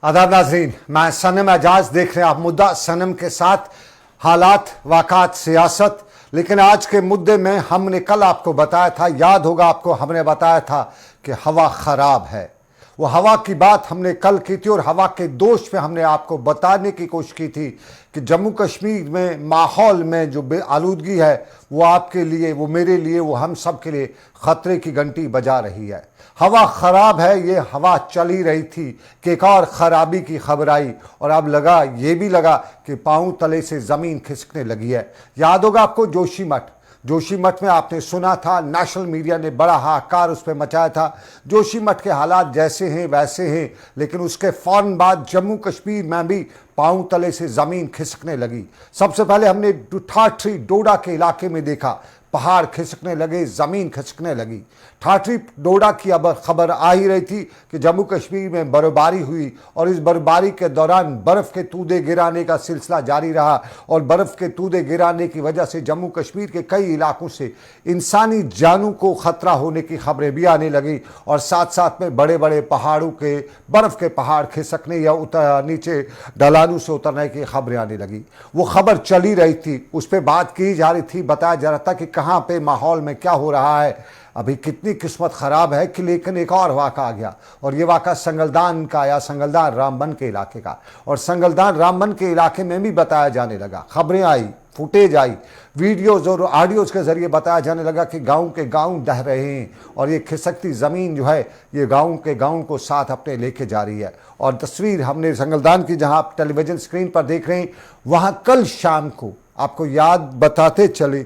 आदाब नाज़रीन, मैं सनम एजाज देख रहे हैं आप मुद्दा सनम के साथ। हालात, वाक़ात, सियासत। लेकिन आज के मुद्दे में हमने कल आपको बताया था, याद होगा आपको, हमने बताया था कि हवा ख़राब है। वो हवा की बात हमने कल की थी और हवा के दोष पे हमने आपको बताने की कोशिश की थी कि जम्मू कश्मीर में माहौल में जो आलूदगी है वो आपके लिए, वो मेरे लिए, वो हम सब के लिए ख़तरे की घंटी बजा रही है। हवा ख़राब है, ये हवा चली रही थी कि एक और ख़राबी की खबर आई और अब लगा, ये भी लगा कि पाँव तले से ज़मीन खिसकने लगी है। याद होगा आपको जोशीमठ में आपने सुना था, नेशनल मीडिया ने बड़ा हाहाकार उस पर मचाया था। जोशीमठ के हालात जैसे हैं वैसे हैं, लेकिन उसके फ़ौरन बाद जम्मू कश्मीर में भी पाँव तले से ज़मीन खिसकने लगी। सबसे पहले हमने ठाठरी डोडा के इलाके में देखा, पहाड़ खिसकने लगे, ज़मीन खिसकने लगी। ठाठरी डोडा की अब खबर आ ही रही थी कि जम्मू कश्मीर में बर्फबारी हुई और इस बर्फबारी के दौरान बर्फ़ के तूदे गिराने का सिलसिला जारी रहा और बर्फ़ के तूदे गिराने की वजह से जम्मू कश्मीर के कई इलाकों से इंसानी जानों को ख़तरा होने की खबरें भी आने लगी और साथ साथ में बड़े बड़े पहाड़ों के, बर्फ़ के पहाड़ खिसकने या नीचे ढलानों से उतरने की खबरें आने लगी। वो खबर चली रही थी, उस पर बात की जा रही थी, बताया जा रहा था कि कहाँ पे माहौल में क्या हो रहा है। अभी कितनी किस्मत ख़राब है कि लेकिन एक और वाक़ा आ गया और ये वाक़ा संगलदान का आया, संगलदान रामबन के इलाके का। और संगलदान रामबन के इलाके में भी बताया जाने लगा, खबरें आई, फुटेज आई, वीडियोज़ और ऑडियोज़ के ज़रिए बताया जाने लगा कि गाँव के गाँव दह रहे हैं और ये खिसकती ज़मीन जो है ये गाँव के गाँव को साथ अपने लेके जा रही है। और तस्वीर हमने संगलदान की जहाँ आप टेलीविज़न स्क्रीन पर देख रहे हैं, वहाँ कल शाम को आपको याद बताते चले,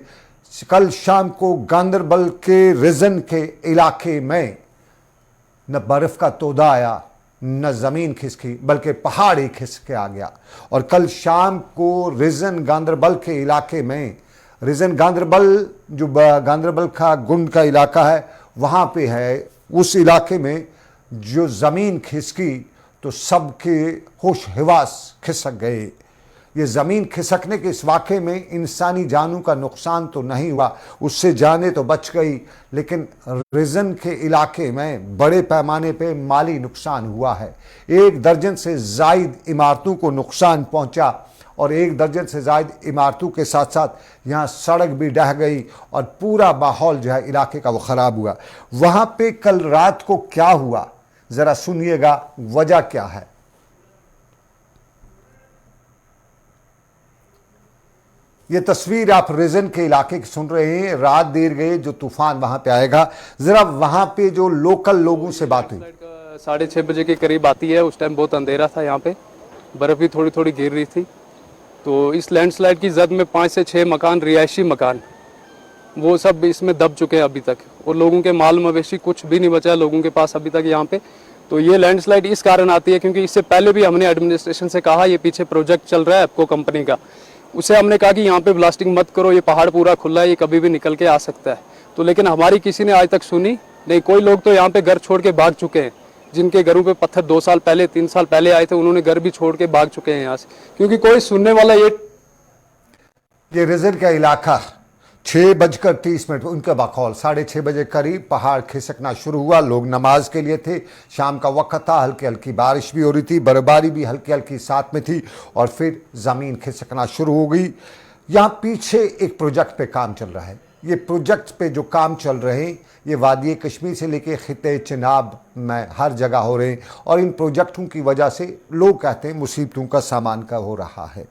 कल शाम को गांदरबल के रिजन के इलाके में न बर्फ का तोदा आया, न ज़मीन खिसकी, बल्कि पहाड़ ही खिसक के आ गया। और कल शाम को रिजन गांदरबल के इलाके में, रिजन गांदरबल जो गांदरबल का गुंड का इलाका है वहाँ पे है, उस इलाके में जो ज़मीन खिसकी तो सबके होश हवास खिसक गए। ये ज़मीन खिसकने के इस वाक़े में इंसानी जानों का नुकसान तो नहीं हुआ, उससे जाने तो बच गई, लेकिन रिजन के इलाके में बड़े पैमाने पे माली नुकसान हुआ है। 1 दर्जन से ज़ायद इमारतों को नुकसान पहुंचा और 1 दर्जन से ज़ायद इमारतों के साथ साथ यहाँ सड़क भी ढह गई और पूरा माहौल जो है इलाके का वो ख़राब हुआ। वहाँ पे कल रात को क्या हुआ ज़रा सुनिएगा, वजह क्या है। ये तस्वीर आप रिजन के इलाके की सुन रहे हैं, रात देर गए जो तूफान वहां पे आएगा। जरा वहां पे जो लोकल लोगों से बात हुई, 6:30 बजे के करीब आती है। उस टाइम बहुत अंधेरा था, यहाँ पे बर्फ भी थोड़ी थोड़ी गिर रही थी। तो इस लैंडस्लाइड की जद में 5 से 6 मकान, रिहायशी मकान, वो सब इसमें दब चुके हैं अभी तक और लोगों के माल मवेशी कुछ भी नहीं बचा है लोगों के पास अभी तक यहाँ पे। तो ये लैंडस्लाइड इस कारण आती है क्योंकि इससे पहले भी हमने एडमिनिस्ट्रेशन से कहा, ये पीछे प्रोजेक्ट चल रहा है एप्को कंपनी का, उसे हमने कहा कि यहाँ पे ब्लास्टिंग मत करो, ये पहाड़ पूरा खुला है, ये कभी भी निकल के आ सकता है। तो लेकिन हमारी किसी ने आज तक सुनी नहीं। कोई लोग तो यहाँ पे घर छोड़ के भाग चुके हैं, जिनके घरों पे पत्थर 2 साल पहले 3 साल पहले आए थे, उन्होंने घर भी छोड़ के भाग चुके हैं यहाँ से, क्योंकि कोई सुनने वाला ये रिजन का इलाका 6:30 उनका बकौल 6:30 बजे करीब पहाड़ खिसकना शुरू हुआ। लोग नमाज के लिए थे, शाम का वक्त था, हल्की हल्की बारिश भी हो रही थी, बर्फबारी भी हल्की हल्की साथ में थी और फिर ज़मीन खिसकना शुरू हो गई। यहाँ पीछे एक प्रोजेक्ट पे काम चल रहा है। ये प्रोजेक्ट पे जो काम चल रहे हैं ये वादी कश्मीर से लेके खिते चिनाब में हर जगह हो रहे हैं और इन प्रोजेक्टों की वजह से लोग कहते हैं मुसीबतों का सामान का हो रहा है।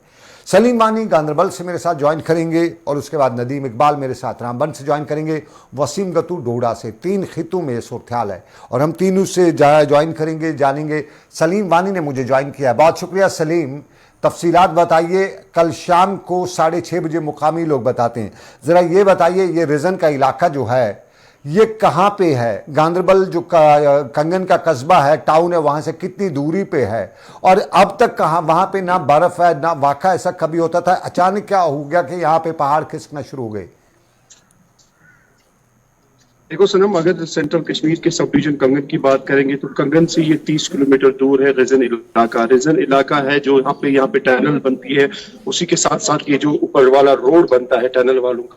सलीम वानी गांदरबल से मेरे साथ ज्वाइन करेंगे और उसके बाद नदीम इकबाल मेरे साथ रामबन से ज्वाइन करेंगे, वसीम गतू डोडा से। 3 खितों में ये सूरत-ए-हाल है और हम तीनों से ज्वाइन करेंगे, जानेंगे। सलीम वानी ने मुझे ज्वाइन किया, बहुत शुक्रिया सलीम। तफसीलात बताइए, कल शाम को 6:30 बजे मुकामी लोग बताते हैं, ज़रा ये बताइए ये रिजन का इलाका जो है ये कहाँ पे है? गांदरबल जो कंगन का कस्बा है, टाउन है, वहाँ से कितनी दूरी पे है और अब तक कहाँ वहाँ पे ना बर्फ़ है ना वाक़ा ऐसा कभी होता था, अचानक क्या हो गया कि यहाँ पे पहाड़ खिसकना शुरू हो गए? देखो सनम, अगर सेंट्रल कश्मीर के सब डिवीजन कंगन की बात करेंगे तो कंगन से ये 30 किलोमीटर दूर है रिजन इलाका है जो यहाँ पे टनल बनती है। उसी के साथ साथ ये जो ऊपर वाला रोड बनता है टनल वालों का,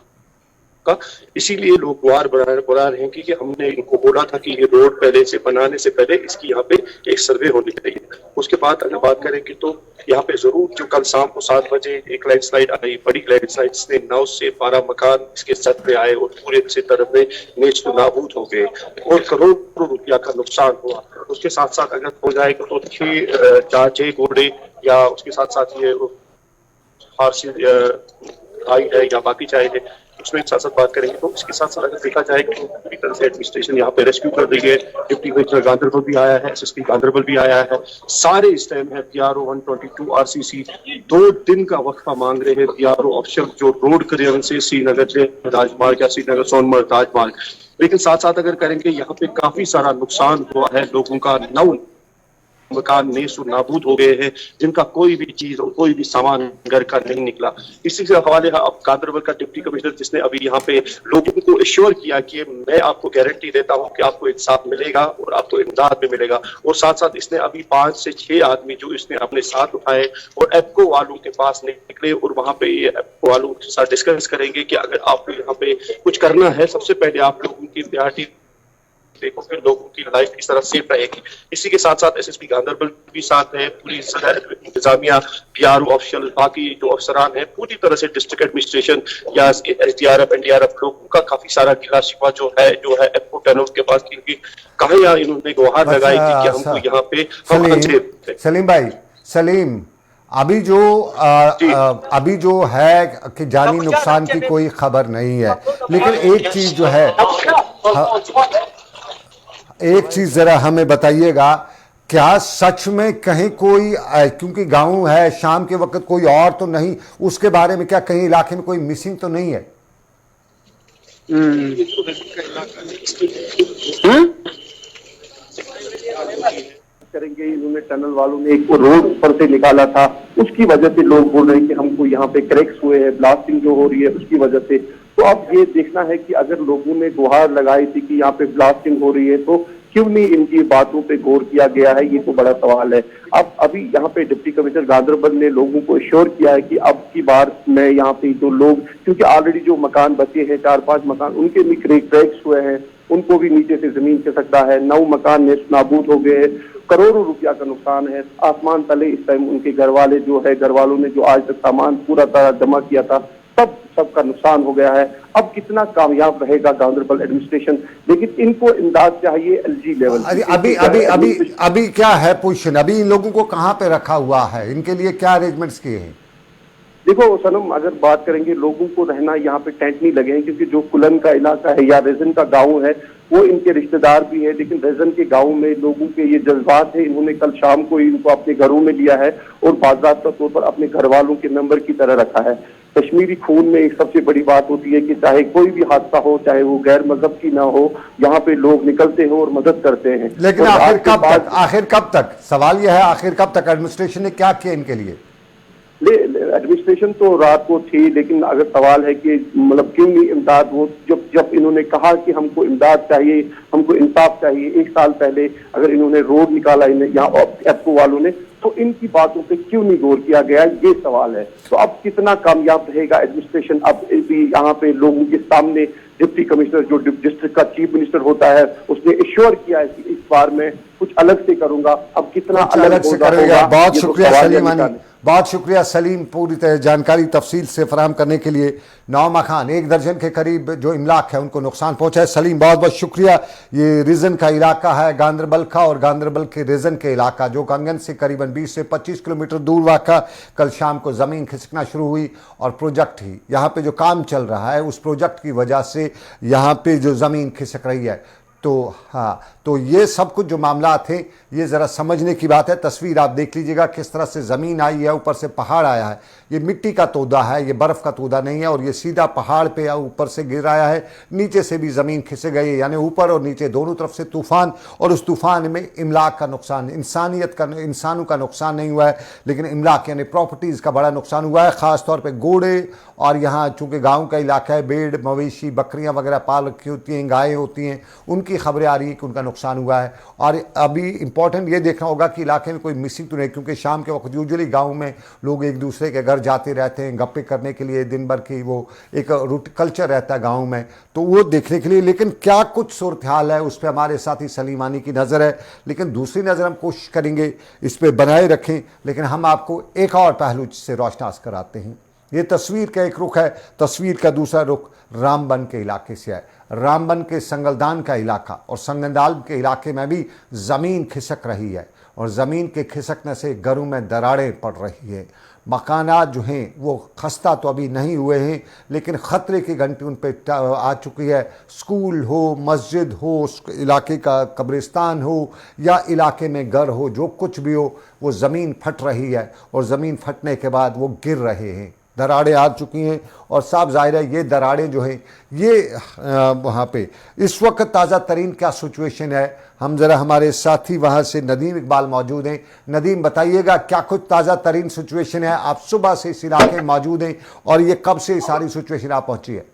का। इसीलिए लोग गुहार बुला रहे हैं कि हमने इनको बोला था कि ये रोड पहले से बनाने से पहले इसकी यहाँ पे एक सर्वे होनी चाहिए। उसके बाद अगर बात करें कि तो यहाँ पे जरूर जो कल शाम को 7 बजे एक लैंडस्लाइड आई, बड़ी लैंडस्लाइड जिसने 9 से 12 मकान इसके सर पे आए और पूरे से तरफ में नेस्त नाबूद हो गए और करोड़ों रुपया का नुकसान हुआ। उसके साथ साथ अगर हो जाएगा तो 6 घोड़े या उसके साथ साथ ये फारसी आई है या बाकी चाहे है, उसमें साथ साथ बात करेंगे। तो इसके साथ साथ अगर देखा जाए कि पूरी तरह से एडमिनिस्ट्रेशन यहाँ पे रेस्क्यू कर रही है। डिप्टी कमिश्नर गांधरबल भी आया है, एसएसपी गांधरबल भी आया है, सारे इस टाइम है। PRO 122 RCC 2 दिन का वक्फा मांग रहे हैं। PRO ऑफिशियल जो रोड करें से श्रीनगर से राजमार्ग या श्रीनगर सोनमर्ग राजमार्ग। लेकिन साथ साथ अगर करेंगे यहाँ पे काफी सारा नुकसान हुआ है, लोगों का 9 मकान नेस्तु नाबूद हो गए हैं, जिनका कोई भी चीज और कोई भी सामान घर का नहीं निकला। इसी से हवाले अब गांधरबल का डिप्टी कमिश्नर जिसने अभी यहाँ पे लोगों को एश्योर किया कि मैं आपको गारंटी देता हूँ कि आपको इंसाफ मिलेगा और आपको इमदाद में मिलेगा। और साथ साथ इसने अभी 5 से 6 आदमी जो इसने अपने साथ उठाए और एप्को वालों के पास निकले और वहां पे ये एप्को वालों के साथ डिस्कस करेंगे कि अगर आपको यहाँ पे कुछ करना है, सबसे पहले आप लोगों की प्रायोरिटी देखो, फिर लोगों की लाइफ किस तरह सेफ रहेगी। इसी के साथ साथ एसएसपी गांधरबल भी साथ है, पूरी इंतजामिया, PRO ऑफिशियल, बाकी जो अफसरान है, पूरी तरह से डिस्ट्रिक्ट एडमिनिस्ट्रेशन या SDRF NDRF लोगों का काफी सारा गिला शिकवा जो है एप्को टनल के पास, क्योंकि कहा इन्होंने गुहार लगाई थी कि हमको यहाँ पे सलीम भाई, सलीम अभी जो है कि जानी नुकसान की कोई खबर नहीं है, लेकिन एक चीज जो है, एक चीज जरा हमें बताइएगा, क्या सच में कहीं कोई, क्योंकि गांव है शाम के वक्त, कोई और तो नहीं, उसके बारे में क्या कहीं इलाके में कोई मिसिंग तो नहीं है? करेंगे इन्होंने टनल वालों ने एक रोड पर से निकाला था, उसकी वजह से लोग बोल रहे हैं कि हमको यहाँ पे क्रैक्स हुए हैं, ब्लास्टिंग जो हो रही है उसकी वजह से। तो अब ये देखना है कि अगर लोगों ने गुहार लगाई थी कि यहाँ पे ब्लास्टिंग हो रही है तो क्यों नहीं इनकी बातों पे गौर किया गया है, ये तो बड़ा सवाल है। अब अभी यहाँ पे डिप्टी कमिश्नर गांधरबल ने लोगों को एश्योर किया है कि अब की बार मैं यहाँ पे जो लोग, क्योंकि ऑलरेडी जो मकान बचे हैं 4-5 मकान, उनके भी क्रैक्स हुए हैं, उनको भी नीचे से जमीन खिसकता है, 9 मकान नेस्त नाबूद हो गए, करोड़ों रुपया का नुकसान है। आसमान तले इस टाइम उनके घर वाले जो है, घर वालों ने जो आज तक सामान पूरा तरह जमा किया था, सबका नुकसान हो गया है। अब कितना कामयाब रहेगा गांधरबल एडमिनिस्ट्रेशन, लेकिन इनको इमदाद चाहिए LG लेवल। अभी क्या है पोजीशन, अभी इन लोगों को कहां पे रखा हुआ है, इनके लिए क्या अरेंजमेंट्स किए हैं? देखो सनम, अगर बात करेंगे लोगों को रहना यहाँ पे टेंट नहीं लगे हैं, क्योंकि जो कुलन का इलाका है या रेजन का गांव है वो इनके रिश्तेदार भी है, लेकिन रेजन के गांव में लोगों के ये जज्बात है, इन्होंने कल शाम को इनको अपने घरों में लिया है और बाज़ाब्ता तौर पर अपने घर वालों के मेंबर की तरह रखा है। कश्मीरी खून में एक सबसे बड़ी बात होती है कि चाहे कोई भी हादसा हो, चाहे वो गैर मजहब की ना हो, यहाँ पे लोग निकलते हैं और मदद करते हैं। लेकिन आखिर कब तक सवाल यह है, आखिर कब तक एडमिनिस्ट्रेशन ने क्या किया इनके लिए? एडमिनिस्ट्रेशन तो रात को थी, लेकिन अगर सवाल है कि मतलब क्यों नहीं इमदाद, वो जब इन्होंने कहा कि हमको इमदाद चाहिए, हमको इंसाफ चाहिए, 1 साल पहले अगर इन्होंने रोड निकाला यहाँ एप्को वालों ने, तो इनकी बातों पे क्यों नहीं गौर किया गया, ये सवाल है। तो अब कितना कामयाब रहेगा एडमिनिस्ट्रेशन? अब भी यहाँ पे लोगों के सामने डिप्टी कमिश्नर जो डिस्ट्रिक्ट का चीफ मिनिस्टर होता है, उसने एश्योर किया है कि इस बार मैं कुछ अलग से करूंगा। अब कितना अलग से करूंगा? बहुत शुक्रिया सलीम, बहुत शुक्रिया सलीम, पूरी तरह जानकारी तफसील से फराहम करने के लिए। 9 मकान, 1 दर्जन के करीब जो इमलाक है उनको नुकसान पहुंचा है। सलीम बहुत बहुत शुक्रिया। ये रीजन का इलाका है गांधरबल का, और गांधरबल के रीजन के इलाका जो कंगन से करीबन 20 से 25 किलोमीटर दूर वाक़ा, कल शाम को ज़मीन खिसकना शुरू हुई और प्रोजेक्ट ही यहाँ पे जो काम चल रहा है उस प्रोजेक्ट की वजह से यहाँ पे जो ज़मीन खिसक रही है। तो हाँ, तो ये सब कुछ जो मामला थे, ये ज़रा समझने की बात है। तस्वीर आप देख लीजिएगा किस तरह से ज़मीन आई है, ऊपर से पहाड़ आया है। ये मिट्टी का तोदा है, ये बर्फ़ का तोदा नहीं है, और ये सीधा पहाड़ पे ऊपर से गिर आया है। नीचे से भी ज़मीन खिसक गई है, यानी ऊपर और नीचे दोनों तरफ से तूफ़ान, और उस तूफ़ान में इमलाक का नुकसान, इंसानों का नुकसान नहीं हुआ है, लेकिन इमलाक यानी प्रॉपर्टीज़ का बड़ा नुकसान हुआ है। ख़ास तौर पर घोड़े, और यहाँ चूँकि गाँव का इलाका है, भेड़ मवेशी बकरियाँ वगैरह पाल रखी होती हैं, गायें होती हैं, उनकी की खबरें आ रही हैं कि उनका नुकसान हुआ है। और अभी इम्पॉर्टेंट ये देखना होगा कि इलाके में कोई मिसिंग तो नहीं, क्योंकि शाम के वक्त यूजुअली गाँव में लोग एक दूसरे के घर जाते रहते हैं गप्पे करने के लिए, दिन भर की वो एक रूट कल्चर रहता है गाँव में, तो वो देखने के लिए। लेकिन क्या कुछ सूरत हाल है उस पर हमारे साथी सलीमानी की नज़र है, लेकिन दूसरी नज़र हम कोशिश करेंगे इस पर बनाए रखें। लेकिन हम आपको एक और पहलू से रोशनास कराते हैं। ये तस्वीर का एक रुख है, तस्वीर का दूसरा रुख रामबन के इलाके से है। रामबन के संगलदान का इलाका और संगलदान के इलाके में भी ज़मीन खिसक रही है और ज़मीन के खिसकने से घरों में दरारें पड़ रही है। मकानात जो हैं वो खस्ता तो अभी नहीं हुए हैं, लेकिन ख़तरे की घंटी उन पर आ चुकी है। स्कूल हो, मस्जिद हो, इलाके का कब्रिस्तान हो या इलाके में घर हो, जो कुछ भी हो, वो ज़मीन फट रही है और ज़मीन फटने के बाद वो गिर रहे हैं, दरारें आ चुकी हैं। और साफ जाहिर है ये दरारें जो हैं ये वहाँ पे इस वक्त ताज़ा तरीन क्या सिचुएशन है, हम ज़रा हमारे साथी वहाँ से नदीम इकबाल मौजूद हैं। नदीम बताइएगा क्या कुछ ताज़ा तरीन सिचुएशन है, आप सुबह से इस इलाके में मौजूद हैं और ये कब से सारी सिचुएशन आप पहुँची है?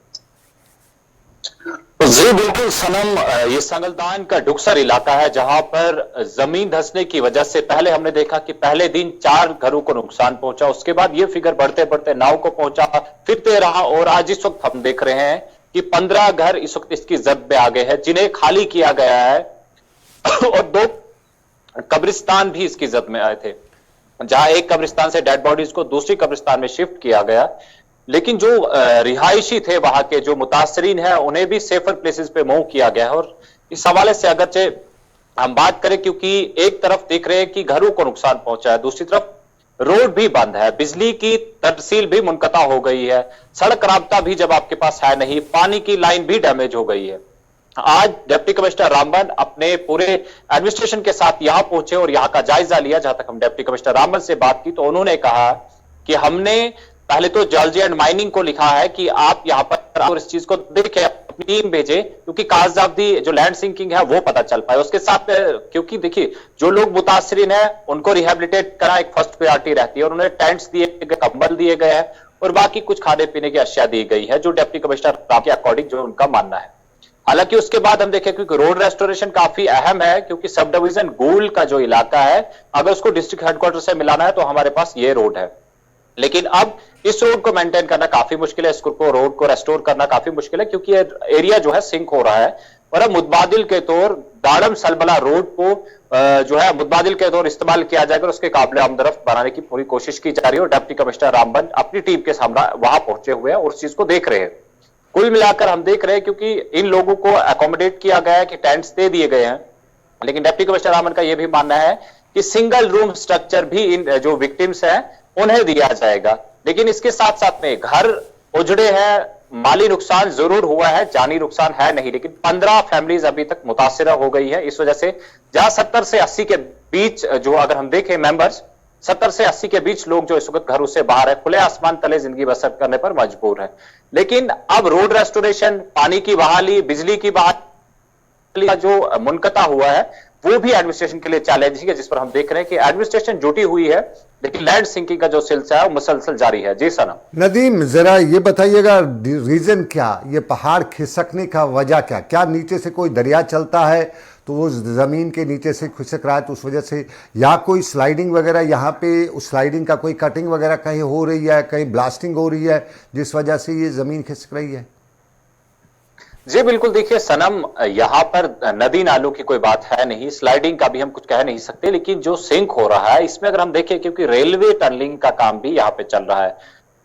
जी बिल्कुल सनम, ये संगलदान का डुक्सर इलाका है जहां पर जमीन धंसने की वजह से पहले हमने देखा कि पहले दिन 4 घरों को नुकसान पहुंचा, उसके बाद ये फिगर बढ़ते बढ़ते 9 को पहुंचा, फिर 13 और आज इस वक्त हम देख रहे हैं कि 15 घर इस वक्त इसकी जद में आ गए हैं जिन्हें खाली किया गया है और 2 कब्रिस्तान भी इसकी जद में आए थे, जहां एक कब्रिस्तान से डेड बॉडीज को दूसरी कब्रिस्तान में शिफ्ट किया गया। लेकिन जो रिहायशी थे वहां के जो मुतासरीन हैं उन्हें भी सेफर प्लेसेस पे मूव किया गया है। और इस हवाले से अगरचे हम बात करें, क्योंकि एक तरफ देख रहे हैं कि घरों को नुकसान पहुंचा है, दूसरी तरफ रोड भी बंद है, बिजली की तरसील भी मुनकता हो गई है, सड़क राब्ता भी जब आपके पास है नहीं, पानी की लाइन भी डैमेज हो गई है। आज डिप्टी कमिश्नर रामबन अपने पूरे एडमिनिस्ट्रेशन के साथ यहां पहुंचे और यहां का जायजा लिया। जहां तक हम डिप्टी कमिश्नर रामबन से बात की तो उन्होंने कहा कि हमने पहले तो जॉर्जिया एंड माइनिंग को लिखा है कि आप यहां पर और इस चीज को देखें, अपनी टीम भेजे, क्योंकि काज ऑफ दी जो लैंड सिंकिंग है वो पता चल पाए। उसके साथ क्योंकि देखिए जो लोग मुतासरीन है उनको रिहेबिलिटेट करा एक फर्स्ट प्रायोरिटी रहती है और उन्हें टेंट्स दिए गए, कंबल दिए गए हैं और बाकी कुछ खाने पीने की अशिया दी गई है, जो डिप्टी कमिश्नर के अकॉर्डिंग जो उनका मानना है। हालांकि उसके बाद हम देखें क्योंकि रोड रेस्टोरेशन काफी अहम है, क्योंकि सब डिवीजन गूल का जो इलाका है अगर उसको डिस्ट्रिक्ट हेडक्वार्टर से मिलाना है तो हमारे पास ये रोड है, लेकिन अब इस रोड को मेंटेन करना काफी मुश्किल है, इसको रोड को रेस्टोर करना काफी मुश्किल है, क्योंकि ये एरिया जो है सिंक हो रहा है। और अब मुतबादिल के तौर दाड़म सलबला रोड को जो है मुतबादिल के तौर इस्तेमाल किया जाएगा और उसके काबिल आमदरफ्त बनाने की पूरी कोशिश की जा रही है। और डिप्टी कमिश्नर रामबन अपनी टीम के सामने वहां पहुंचे हुए हैं और उस चीज को देख रहे हैं। कुल मिलाकर हम देख रहे हैं क्योंकि इन लोगों को अकोमोडेट किया गया है कि टेंट्स दे दिए गए हैं, लेकिन डिप्टी कमिश्नर रामबन का यह भी मानना है कि सिंगल रूम स्ट्रक्चर भी इन जो विक्टिम्स हैं उन्हें दिया जाएगा। लेकिन इसके साथ साथ में घर उजड़े हैं, माली नुकसान जरूर हुआ है, जानी नुकसान है नहीं, लेकिन 15 फैमिलीज अभी तक मुतासिर हो गई है। इस वजह से जहां 70 से 80 के बीच जो अगर हम देखें मेंबर्स 70 से 80 के बीच लोग जो इस वक्त घरों से बाहर है, खुले आसमान तले जिंदगी बसर करने पर मजबूर है। लेकिन अब रोड रेस्टोरेशन, पानी की बहाली, बिजली की बहाली का जो मुनकता हुआ है वो भी एडमिनिस्ट्रेशन के लिए चैलेंजिंग है, जिस पर हम देख रहे हैं कि एडमिनिस्ट्रेशन जुटी हुई है, लेकिन लैंड सिंकिंग का जो सिलसिला है वो मुसलसल जारी है। जी सनम। नदीम जरा ये बताइएगा रीजन क्या, ये पहाड़ खिसकने का वजह क्या, क्या नीचे से कोई दरिया चलता है तो वो ज़मीन के नीचे से खिसक रहा है तो उस वजह से, या कोई स्लाइडिंग वगैरह यहाँ पे उस स्लाइडिंग का कोई कटिंग वगैरह कहीं हो रही है, कहीं ब्लास्टिंग हो रही है जिस वजह से ये ज़मीन खिसक रही है? जी बिल्कुल, देखिए सनम, यहां पर नदी नालों की कोई बात है नहीं, स्लाइडिंग का भी हम कुछ कह नहीं सकते, लेकिन जो सिंक हो रहा है इसमें अगर हम देखें, क्योंकि रेलवे टनलिंग का काम भी यहां पे चल रहा है,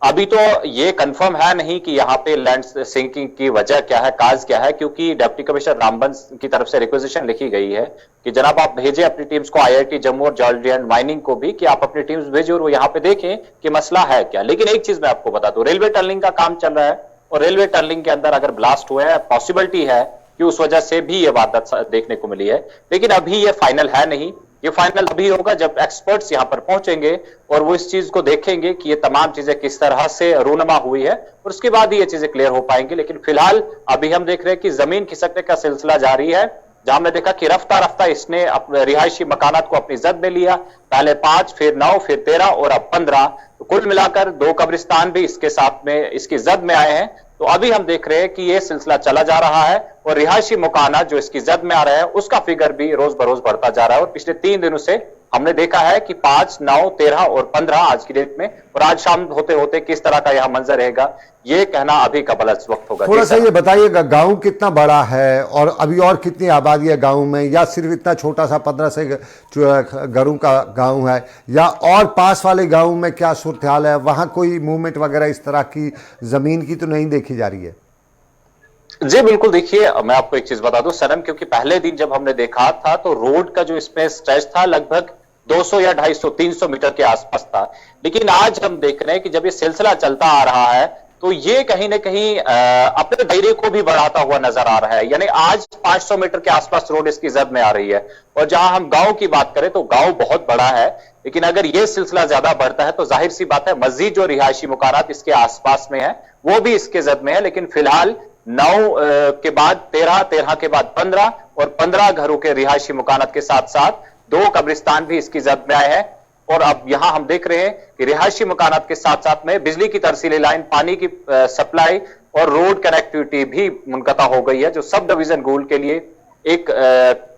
अभी तो ये कंफर्म है नहीं कि यहाँ पे लैंड सिंकिंग की वजह क्या है, काज क्या है, क्योंकि डिप्टी कमिश्नर रामबन की तरफ से रिक्वेजिशन लिखी गई है कि जनाब आप भेजें अपनी टीम्स को, IIT जम्मू और जॉर्जिया एंड माइनिंग को भी, कि आप अपनी टीम्स भेजें और वो यहाँ पे देखें कि मसला है क्या। लेकिन एक चीज मैं आपको बता दूं, रेलवे टनलिंग का काम चल रहा है और रेलवे टनलिंग के अंदर अगर ब्लास्ट हुआ है, पॉसिबिलिटी है कि उस वजह से भी ये वारदात देखने को मिली है, लेकिन अभी ये फाइनल है नहीं। ये फाइनल अभी होगा जब एक्सपर्ट्स यहां पर पहुंचेंगे और वो इस चीज को देखेंगे कि ये तमाम चीजें किस तरह से रूनमा हुई है और उसके बाद ही ये चीजें क्लियर हो पाएंगी। लेकिन फिलहाल अभी हम देख रहे हैं कि जमीन खिसकने का सिलसिला जारी है, जहां हमने देखा कि रफ्ता रफ्ता इसने अपने रिहायशी मकानात को अपनी जद में लिया, पहले 5, फिर 9, फिर 13 और अब 15। तो कुल मिलाकर 2 कब्रिस्तान भी इसके साथ में इसकी जद में आए हैं। तो अभी हम देख रहे हैं कि यह सिलसिला चला जा रहा है और रिहायशी मकानात जो इसकी जद में आ रहे हैं उसका फिगर भी रोज बरोज बढ़ता जा रहा है। और पिछले 3 दिनों से हमने देखा है कि 5, 9, 13 और 15 आज की डेट में, और आज शाम होते होते किस तरह का यह मंजर रहेगा ये कहना अभी का बलस वक्त होगा। थोड़ा सा ये बताइएगा, गांव कितना बड़ा है और अभी और कितनी आबादी है गांव में, या सिर्फ इतना छोटा सा 15 से घरों का गांव है, या और पास वाले गांव में क्या सूरत हाल है? वहां कोई मूवमेंट वगैरह इस तरह की जमीन की तो नहीं देखी जा रही है? जी बिल्कुल, देखिए मैं आपको एक चीज बता दूं सनम, क्योंकि पहले दिन जब हमने देखा था तो रोड का जो इसमें स्ट्रेच था लगभग 200 या 250, 300 मीटर के आसपास था। लेकिन आज हम देख रहे हैं कि जब ये सिलसिला चलता आ रहा है तो ये कहीं ना कहीं अपने दायरे को भी बढ़ाता हुआ नजर आ रहा है। यानी आज 500 मीटर के आसपास रोड इसकी जद में आ रही है। और जहां हम गांव की बात करें तो गांव बहुत बड़ा है, लेकिन अगर ये सिलसिला ज्यादा बढ़ता है तो जाहिर सी बात है मजीद जो रिहायशी मकानात इसके आसपास में है वो भी इसके जद में है। लेकिन फिलहाल 9 के बाद 13, 13 के बाद 15 और 15 घरों के रिहायशी मकानात के साथ साथ 2 कब्रिस्तान भी इसकी जद में आए हैं। और अब यहां हम देख रहे हैं कि रिहायशी मकानात के साथ साथ में बिजली की तरसीली लाइन, पानी की सप्लाई और रोड कनेक्टिविटी भी मुनक़ता हो गई है, जो सब डिवीजन गोल के लिए एक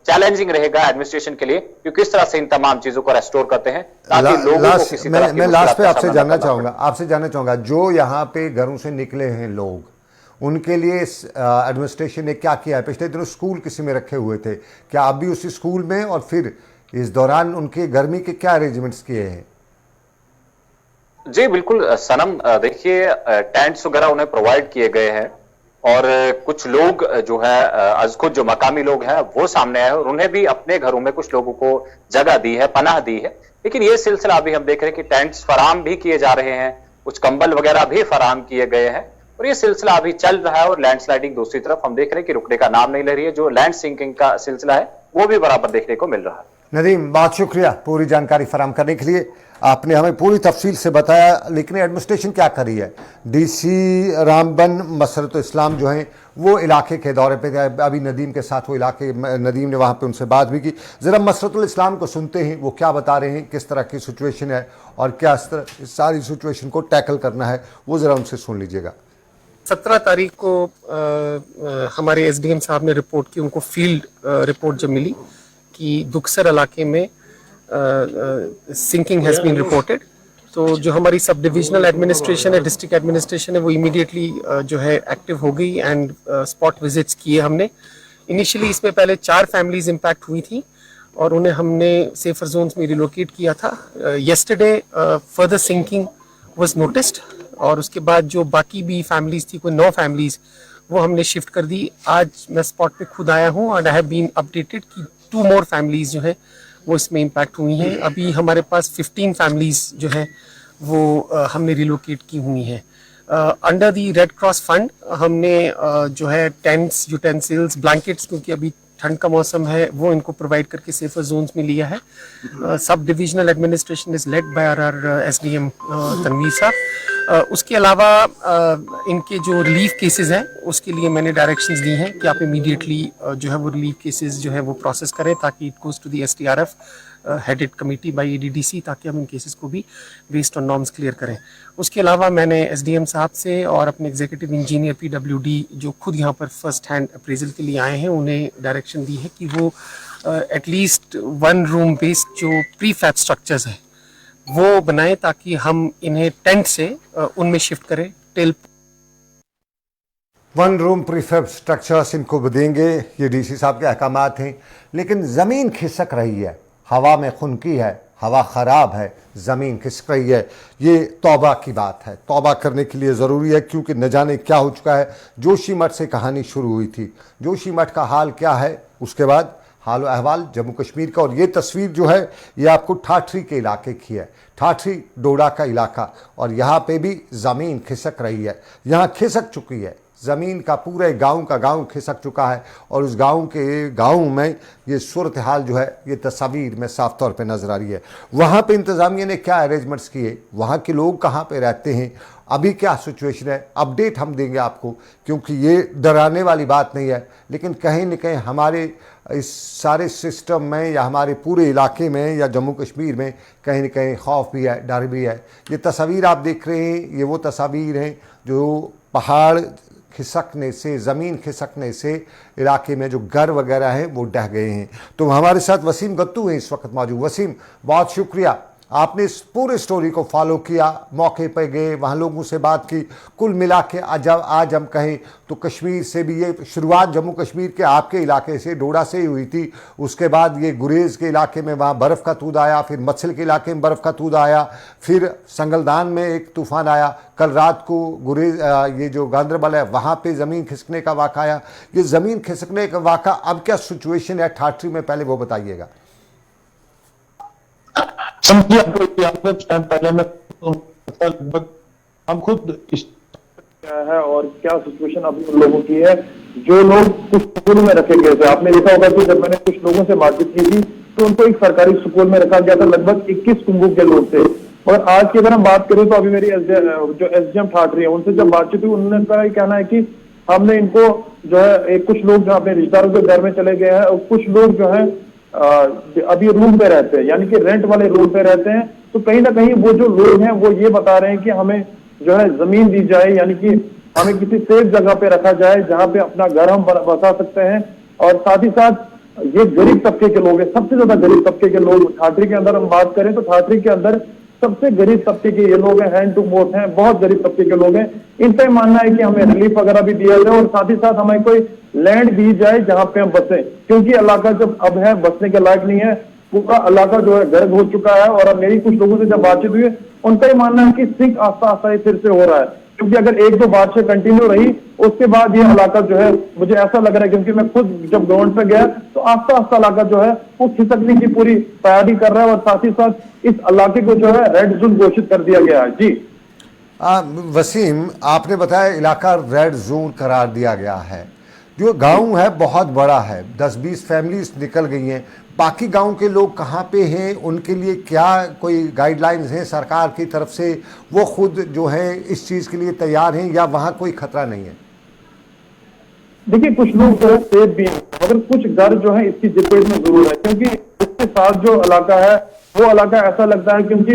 चैलेंजिंग रहेगा एडमिनिस्ट्रेशन के लिए, क्योंकि किस तरह से इन तमाम चीजों को रेस्टोर करते हैं ताकि लोगों को किसी तरह की मैं लास्ट पे मुश्किलात का आपसे सामना जानना चाहूंगा जो यहाँ पे घरों से निकले हैं लोग, उनके लिए एडमिनिस्ट्रेशन ने क्या किया है? पिछले दिनों स्कूल किसी में रखे हुए थे, क्या आप भी उसी स्कूल में, और फिर इस दौरान उनके गर्मी के क्या अरेंजमेंट्स किए हैं? जी बिल्कुल सनम, देखिए टेंट्स वगैरह उन्हें प्रोवाइड किए गए हैं और कुछ लोग जो है खुद जो मकामी लोग हैं वो सामने आए और उन्हें भी अपने घरों में कुछ लोगों को जगह दी है, पनाह दी है। लेकिन ये सिलसिला अभी हम देख रहे हैं कि टेंट्स फराहम भी किए जा रहे हैं, कुछ कंबल वगैरह भी फराहम किए गए हैं और ये सिलसिला अभी चल रहा है। और लैंडस्लाइडिंग दूसरी तरफ हम देख रहे हैं कि रुकने का नाम नहीं ले रही है। जो लैंड सिंकिंग का सिलसिला है वो भी बराबर देखने को मिल रहा है। नदीम, बहुत शुक्रिया पूरी जानकारी फराहम करने के लिए। आपने हमें पूरी तफसील से बताया, लेकिन एडमिनिस्ट्रेशन क्या कर रही है? डीसी रामबन मसरत इस्लाम जो हैं वो इलाके के दौरे पे थे, अभी नदीम के साथ वो इलाके, नदीम ने वहाँ पे उनसे बात भी की। ज़रा मसरत इस्लाम को सुनते हैं वो क्या बता रहे हैं, किस तरह की सिचुएशन है और क्या इस सारी सिचुएशन को टैकल करना है, वो ज़रा उनसे सुन लीजिएगा। 17 तारीख को हमारे एसडीएम साहब ने रिपोर्ट की, उनको फील्ड रिपोर्ट जब मिली कि दुक्सर इलाके में सिंकिंग हैज़ बीन रिपोर्टेड, तो जो हमारी सब डिविजनल एडमिनिस्ट्रेशन है, डिस्ट्रिक्ट एडमिनिस्ट्रेशन है, वो इमीडिएटली जो है एक्टिव हो गई एंड स्पॉट विजिट्स किए हमने। इनिशियली इसमें पहले 4 फैमिलीज इम्पैक्ट हुई थी और उन्हें हमने सेफर जोन्स में रिलोकेट किया था। Yesterday further sinking was noticed और उसके बाद जो बाकी भी फैमिलीज थी, कोई 9 फैमिलीज, वो हमने शिफ्ट कर दी। आज मैं स्पॉट पे खुद आया हूँ and I have been updated कि 2 मोर फैमिलीज जो है वो इसमें इम्पैक्ट हुई हैं। अभी हमारे पास 15 फैमिलीज जो है वो हमने रिलोकेट की हुई हैं। Under the red cross fund हमने जो है टेंट्स, यूटेंसिल्स, ब्लैंकेट्स, क्योंकि अभी ठंड का मौसम है, वो इनको प्रोवाइड करके सेफर जोन्स में लिया है। Sub divisional administration is led by our SDM Tanveer साहब। उसके अलावा इनके जो रिलीफ केसेस हैं उसके लिए मैंने डायरेक्शंस दी हैं कि आप इमीडिएटली जो है वो रिलीफ केसेस जो है वो प्रोसेस करें ताकि it goes to the STRF headed committee by ADDC, ताकि हम इन केसेस को भी बेस्ड ऑन नॉर्म्स क्लियर करें। उसके अलावा मैंने एसडीएम साहब से और अपने एग्जीक्यूटिव इंजीनियर पीडब्ल्यूडी जो खुद यहाँ पर फर्स्ट हैंड अप्रेजल के लिए आए हैं, उन्हें डायरेक्शन दी है कि वो एटलीस्ट 1 रूम बेस्ड जो प्री फैब स्ट्रक्चर्स हैं वो बनाएं ताकि हम इन्हें टेंट से उनमें शिफ्ट करें टिल 1 रूम प्रीफैब स्ट्रक्चर्स इनको देंगे, ये डीसी साहब के अहकामात हैं। लेकिन ज़मीन खिसक रही है, हवा में खुनकी है, हवा ख़राब है, ज़मीन खिसक रही है। ये तौबा की बात है, तौबा करने के लिए ज़रूरी है, क्योंकि न जाने क्या हो चुका है। जोशीमठ से कहानी शुरू हुई थी, जोशीमठ का हाल क्या है, उसके बाद हाल अहवाल जम्मू कश्मीर का। और ये तस्वीर जो है ये आपको ठाठरी के इलाके की है, ठाठरी डोडा का इलाका, और यहाँ पे भी ज़मीन खिसक रही है। यहाँ खिसक चुकी है ज़मीन का, पूरे गांव का गांव खिसक चुका है। और उस गांव में ये सूरत हाल जो है ये तस्वीर में साफ तौर पे नज़र आ रही है। वहाँ पे इंतज़ामिया ने क्या अरेंजमेंट्स किए, वहाँ के लोग कहाँ पे रहते हैं, अभी क्या सिचुएशन है, अपडेट हम देंगे आपको, क्योंकि ये डराने वाली बात नहीं है। लेकिन कहीं न कहीं हमारे इस सारे सिस्टम में या हमारे पूरे इलाके में या जम्मू कश्मीर में कहीं न कहीं खौफ भी है, डर भी है। ये तस्वीर आप देख रहे हैं, ये वो तस्वीर हैं जो पहाड़ खिसकने से, ज़मीन खिसकने से इलाके में जो घर वगैरह हैं वो ढह गए हैं। तो हमारे साथ वसीम गत्तू हैं इस वक्त मौजूद। वसीम, बहुत शुक्रिया, आपने इस पूरे स्टोरी को फॉलो किया, मौके पर गए, वहाँ लोगों से बात की। कुल मिला के आज हम कहें तो कश्मीर से भी ये शुरुआत जम्मू कश्मीर के आपके इलाके से, डोडा से ही हुई थी। उसके बाद ये गुरेज़ के इलाके में वहाँ बर्फ़ का तूद आया, फिर मत्सल के इलाके में बर्फ़ का तूद आया, फिर संगलदान में एक तूफ़ान आया। कल रात को गुरेज़ ये जो गांदरबल है वहाँ पे ज़मीन खिसकने का वाक़ा आया। ये ज़मीन खिसकने का वाक़ा, अब क्या सिचुएशन है ठाठरी में, पहले वो बताइएगा। समझिए, आपको टाइम पहले में लगभग हम खुद क्या है और क्या सिचुएशन अभी उन लोगों की है जो लोग कुछ स्कूल में रखे गए थे। आपने देखा होगा कि जब मैंने कुछ लोगों से बातचीत की थी तो उनको एक सरकारी स्कूल में रखा गया था। लगभग 21 कुंभू के लोग थे। और आज की अगर हम बात करें तो अभी मेरी जो एसडीएम ठाठरी है उनसे जब बातचीत हुई, उन्होंने कहना है कि हमने इनको जो है कुछ लोग जो अपने रिश्तेदारों के घर में चले गए हैं और कुछ लोग जो है अभी रूम पे रहते हैं, यानी कि रेंट वाले रूम पे रहते हैं। तो कहीं ना कहीं वो जो लोग हैं वो ये बता रहे हैं कि हमें जो है जमीन दी जाए, यानी कि हमें किसी सेफ जगह पे रखा जाए जहां पे अपना घर हम बसा सकते हैं। और साथ ही साथ ये गरीब तबके के लोग हैं, सबसे ज्यादा गरीब तबके के लोग ठाठरी के अंदर हम बात करें तो ठाठरी के अंदर सबसे गरीब तबके के ये लोग हैं, हैंड टू माउथ हैं, बहुत गरीब तबके के लोग हैं। इनका मानना है कि हमें रिलीफ वगैरह भी दिया जाए और साथ ही साथ हमें कोई लैंड दी जाए जहां पे हम बसें, क्योंकि इलाका जब अब है बसने के लायक नहीं है, पूरा इलाका जो है गर्द हो चुका है। और अब मेरी कुछ लोगों से जब बातचीत हुई, उनका ही मानना है कि सिंक आस्ता आस्ता फिर से हो रहा है, क्योंकि अगर एक दो बारिशें कंटिन्यू रही उसके बाद ये इलाका जो है, मुझे ऐसा लग रहा है क्योंकि मैं खुद जब ग्राउंड पे गया तो आस्ता आस्ता इलाका जो है वो खिसकने की पूरी तैयारी कर रहा है। और साथ ही साथ इस इलाके को जो है रेड जोन घोषित कर दिया गया है। जी वसीम, आपने बताया इलाका रेड जोन करार दिया गया है। जो गांव है बहुत बड़ा है, 10-20 फैमिलीज निकल गई हैं। बाकी गांव के लोग कहाँ पे हैं, उनके लिए क्या कोई गाइडलाइंस हैं सरकार की तरफ से? वो खुद जो है इस चीज़ के लिए तैयार हैं या वहाँ कोई खतरा नहीं है? देखिए, कुछ लोग जो है सेफ भी हैं, मगर कुछ घर जो है इसकी चपेट में जरूर है, क्योंकि इसके साथ जो इलाका है वो इलाका ऐसा लगता है, क्योंकि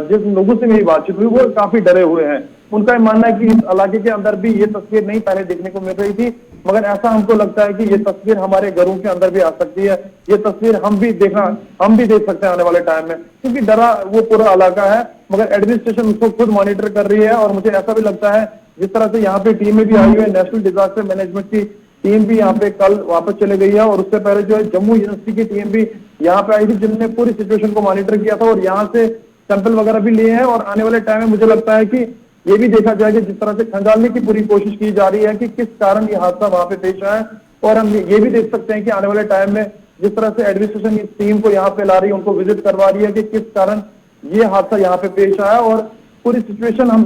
जिस लोगों से मेरी बातचीत हुई वो काफी डरे हुए हैं। उनका मानना है कि इस इलाके के अंदर भी ये तस्वीर नहीं पहले देखने को मिल रही थी, मगर ऐसा हमको लगता है कि ये तस्वीर हमारे घरों के अंदर भी आ सकती है। ये तस्वीर हम भी देख सकते हैं आने वाले टाइम में, क्योंकि डरा वो पूरा इलाका है। मगर एडमिनिस्ट्रेशन उसको खुद मॉनिटर कर रही है और मुझे ऐसा भी लगता है जिस तरह से यहाँ पे टीमें भी आई हुई है, नेशनल डिजास्टर मैनेजमेंट की टीम भी यहाँ पे कल वापस चले गई है और उससे पहले जो है जम्मू यूनिवर्सिटी की टीम भी यहाँ पे आई थी, जिनने पूरी सिचुएशन को मॉनिटर किया था और यहाँ से सैंपल वगैरह भी लिए हैं। और आने वाले टाइम में मुझे लगता है कि ये भी देखा जाएगा जिस तरह से खंगालने की पूरी कोशिश की जा रही है कि किस कारण ये हादसा वहां पे पेश आया। और हम ये भी देख सकते हैं कि आने वाले टाइम में जिस तरह से एडमिनिस्ट्रेशन इस टीम को यहाँ पे ला रही है, उनको विजिट करवा रही है कि किस कारण ये हादसा यहाँ पे पेश आया, और पूरी सिचुएशन हम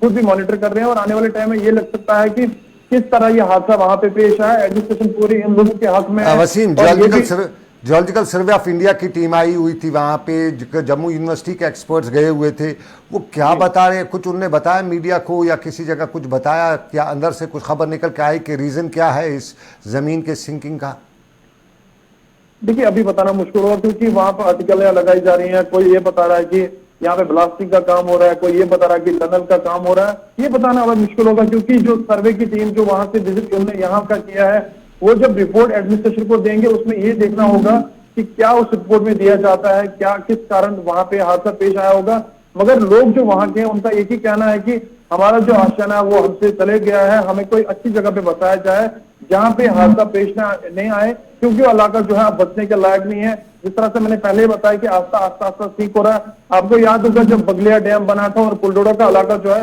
खुद भी मॉनिटर कर रहे हैं। और आने वाले टाइम में ये लग सकता है कि किस तरह ये हादसा वहां पे पेश आया। एडमिनिस्ट्रेशन पूरी इन लोगों के हक में है। Waseem, geological survey of India की टीम आई हुई थी वहाँ पे, जम्मू यूनिवर्सिटी के एक्सपर्ट्स गए हुए थे, वो क्या बता रहे हैं? कुछ उन्होंने बताया मीडिया को या किसी जगह कुछ बताया क्या? अंदर से कुछ खबर निकल के आई कि रीजन क्या है इस जमीन के सिंकिंग का? देखिए, अभी बताना मुश्किल होगा, क्योंकि वहां पर आर्टिकल लगाई जा रही है। कोई ये बता रहा है कि यहाँ पे ब्लास्टिंग का काम हो रहा है, कोई ये बता रहा है कि टनल का काम हो रहा है। ये बताना अब मुश्किल होगा, क्योंकि जो सर्वे की टीम जो वहां से विजिट उन्होंने यहाँ का किया है, वो जब रिपोर्ट एडमिनिस्ट्रेशन को देंगे उसमें ये देखना होगा कि क्या उस रिपोर्ट में दिया जाता है, क्या किस कारण वहां पे हादसा पेश आया होगा। मगर लोग जो वहां के हैं उनका एक ही कहना है कि हमारा जो आशियाना है वो हमसे चले गया है, हमें कोई अच्छी जगह पे बसाया जाए जहां पे हादसा पेश नहीं आए, क्योंकि वो इलाका जो है बचने के लायक नहीं है। जिस तरह से मैंने पहले ही बताया कि आस्ता ठीक हो रहा है। आपको याद होगा जब बगलिया डैम बना था और पुलडोडा का इलाका जो है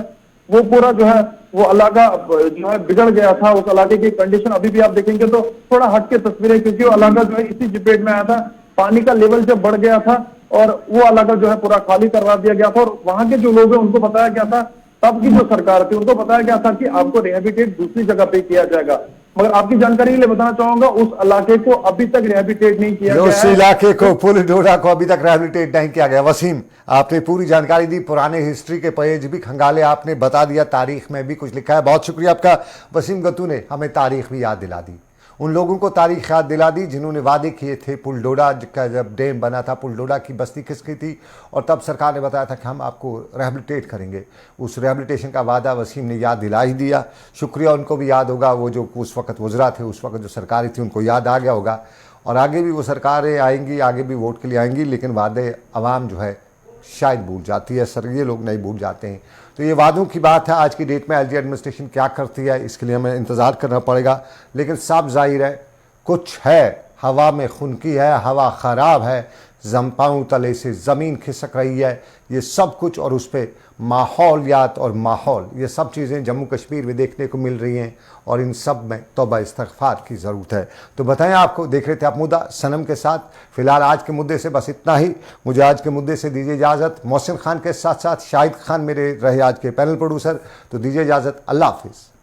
वो पूरा जो है वो इलाका जो है बिगड़ गया था। उस इलाके की कंडीशन अभी भी आप देखेंगे तो थोड़ा हट के तस्वीरें, क्योंकि वो इलाका जो है इसी चपेट में आया था। पानी का लेवल जब बढ़ गया था और वो इलाका जो है पूरा खाली करवा दिया गया था। और वहां के जो लोग हैं उनको बताया गया था, तब की जो सरकार थी उनको बताया गया था कि आपको रिहेबिलिटेट दूसरी जगह पे किया जाएगा। मगर आपकी जानकारी के लिए बताना चाहूंगा, उस इलाके को अभी तक रिहेबिलिटेट नहीं किया गया है। उस इलाके को, पुलडोडा को अभी तक रिहेबिलिटेट नहीं किया गया। वसीम, आपने पूरी जानकारी दी, पुराने हिस्ट्री के पेज भी खंगाले, आपने बता दिया, तारीख में भी कुछ लिखा है। बहुत शुक्रिया आपका वसीम गत्तू ने हमें तारीख भी याद दिला दी। उन लोगों को तारीख याद दिला दी जिन्होंने वादे किए थे। पुल डोडा का जब डैम बना था, पुल डोडा की बस्ती खिसकी थी और तब सरकार ने बताया था कि हम आपको रिहेबिलिटेट करेंगे। उस रिहेबिलिटेशन का वादा वसीम ने याद दिला ही दिया। शुक्रिया, उनको भी याद होगा, वो जो उस वक्त वज़रा थे, उस वक्त जो सरकारें थी, उनको याद आ गया होगा। और आगे भी वो सरकारें आएंगी, आगे भी वोट के लिए आएंगी, लेकिन वादे अवाम जो है शायद भूल जाती है, सर ये लोग नहीं भूल जाते हैं। तो ये वादों की बात है। आज की डेट में एलजी एडमिनिस्ट्रेशन क्या करती है इसके लिए हमें इंतज़ार करना पड़ेगा, लेकिन साफ जाहिर है कुछ है, हवा में खुनकी है, हवा ख़राब है, पाँव तले से ज़मीन खिसक रही है, ये सब कुछ। और उस पर माहौलियात और माहौल, ये सब चीज़ें जम्मू कश्मीर में देखने को मिल रही हैं और इन सब में तौबा इस्तग़फ़ार की ज़रूरत है। तो बताएं, आपको देख रहे थे आप मुद्दा सनम के साथ। फ़िलहाल आज के मुद्दे से बस इतना ही। मुझे आज के मुद्दे से दीजिए इजाज़त। मोहसिन खान के साथ साथ शाहिद खान मेरे रहे आज के पैनल प्रोड्यूसर। तो दीजिए इजाज़त, अल्लाह हाफ़िज़।